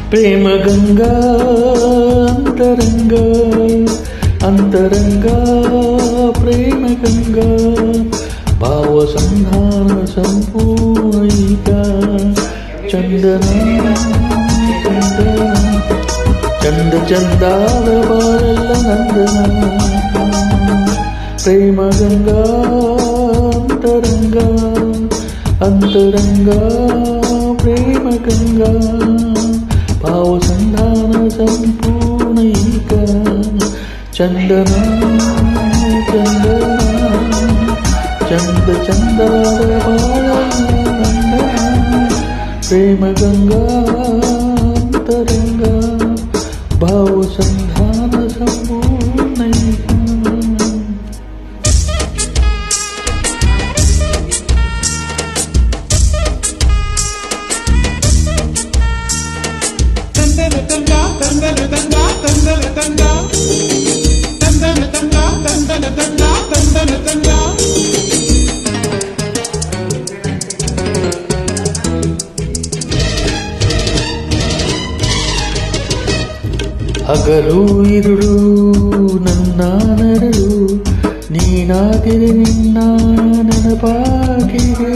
ಪ್ರೇಮ ಗಂಗಾ ಅಂತರಂಗ ಅಂತರಂಗ ಪ್ರೇಮ ಗಂಗಾ ಭಾವ ಸಂಧಾನ ಸಂಪೂರ್ಣ ಈಗ ಚಂದನ ಚಂದನ ಚಂದ ಚಂದಾದ ಬಾರೆಲ್ಲ ನಂದನ ಪ್ರೇಮ ಗಂಗಾ ಅಂತರಂಗ ಅಂತರಂಗ ಪ್ರೇಮ ಗಂಗಾ ಭಾವ ಸಂಧಾನ ಸಂಪೂರ್ಣ ಈಗ ಚಂದನ ಚಂದನ ಚಂದ ಚಂದದ ಬಾಳ ಪ್ರೇಮ ಗಂಗಾ ಅಂತರಂಗ ಭಾವ ಸಂಧಾನ ಸಂಪೂರ್ಣ ಈಗ ಹಗಲು ಇರುಳು ನನ್ನ ನರಳು ನೀನಾಗಿರೆ ನಿನ್ನ ನೆನಪಾಗಿರೆ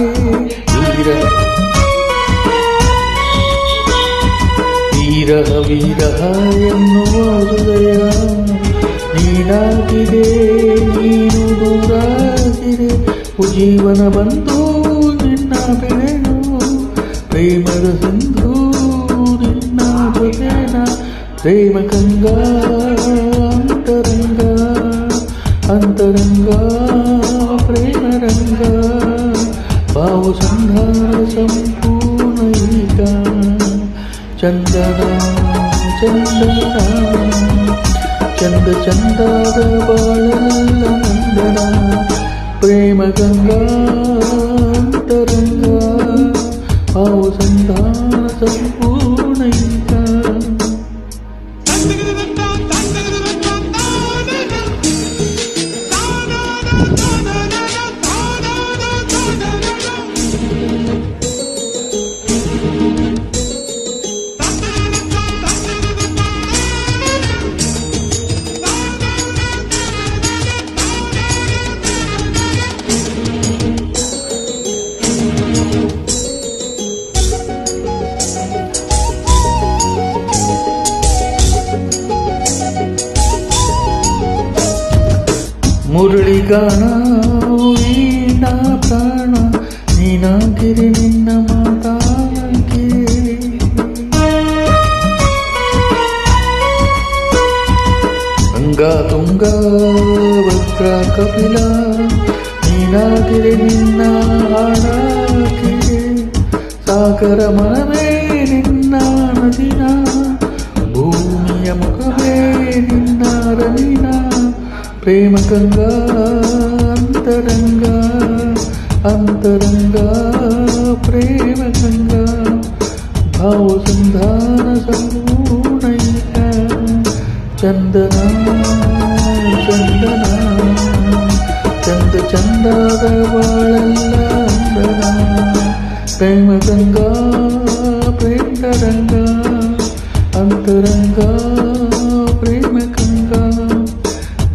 ವಿರಹ ವಿರಹ ಎನ್ನುವ ಹೃದಯ ನೀನಾಗಿದೆ ನೀನು ದೂರಾಗಿರೆ ಜೀವನ ಬಂದು ನಿನ್ನ ಬೆಳೆನು ಪ್ರೇಮದ ಸಿಂಧು ನಿನ್ನ ಜೊತೆನ ಪ್ರೇಮ ಗಂಗಾ ಅಂತರಂಗ ಅಂತರಂಗ ಪ್ರೇಮ ರಂಗ ಭಾವ ಸಂಧಾನ ಸಂಪೂರ್ಣ ಈಗ ಚಂದನ ಚಂದನ ಚಂದ ಚಂದದ ಬಾಳೆಲ್ಲ ನಂದನ ಪ್ರೇಮ ಗಂಗಾ ಅಂತರಂಗ ಭಾವ ಸಂಧಾನ ಸಂಪೂರ್ಣ ಈಗ ಮುರಳಿಗಾನ ವೀಣಾ ಪ್ರಾಣ ನೀನಾಗಿರೆ ನಿನ್ನ ಮಾತಾಗೆ ಗಂಗಾ ತುಂಗ ಭದ್ರ ಕಪಿಲ ನೀನಾಗಿರೆ ನಿನ್ನ ಹಾಡಾಗೆ ಸಾಗರ ಮನವೇ ನಿನ್ನ ನದಿನ ಭೂಮಿಯ ಮುಖವೇ ನಿನ್ನ ರವಿನ ಪ್ರೇಮ ಗಂಗಾ ಅಂತರಂಗ ಅಂತರಂಗ ಪ್ರೇಮ ಗಂಗಾ ಭಾವ ಸಂಧಾನ ಸಂಪೂರ್ಣ ಈಗ ಚಂದನ ಚಂದನ ಚಂದ ಚಂದದ ಬಾಳೆಲ್ಲ ಅಂದನ ಪ್ರೇಮ ಗಂಗಾ ಪ್ರೇಮ ರಂಗ ಅಂತರಂಗ ಪ್ರೇಮ ಗಂಗಾ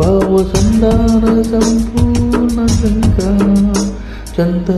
ಭಾವ ಸಂಧಾನ ಸಂಪೂರ್ಣ ಗಂಗಾ ಚಂದ